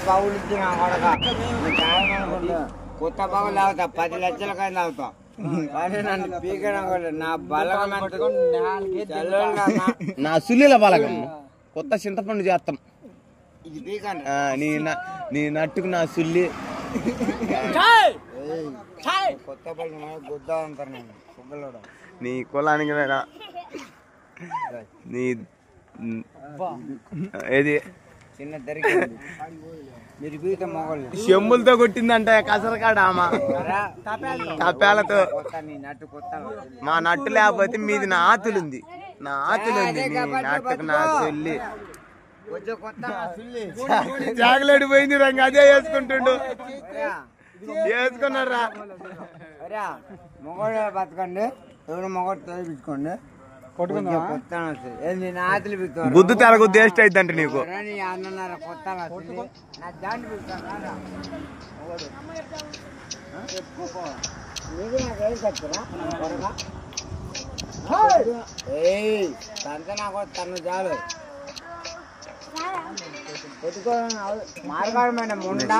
బాగులు ఇచ్చిన కొత్త బాగులు తాగుతా 10 లక్షలకైనా తాగుతా కానీ నన్ను పీకడం కూడా నా బలగం నా సుల్లీల బలగం కొత్త చింతపండు చేస్తాం ఇది పీకండి నీ నట్టుకు నా సుల్లి కొత్త బలం గుద్దా ఉంటారు నేను కుగ్గలోడు నీ కులానికి నీ ఏది చిన్న దరికింది మీరు పీక మొగలు చెంబులతో కొట్టిందంట కసరకాడ ఆమె తప్పేలతో మా నట్టు లేకపోతే మీది నా ఆతులుంది నా ఆతులుంది నీ నట్టుకు నా చెల్లి చాక్లెట్ పోయింది రంగు అదే వేసుకుంటుండు వేసుకున్నారా మొగోడు బతకండి ఎవరు మొగోడు తోపించుకోండి బుద్ధు తెలగు టేస్ట్ అయిద్దంట నీకు అన్నర కొత్త నాకు తను చాలు మార్గాడమైన ముండా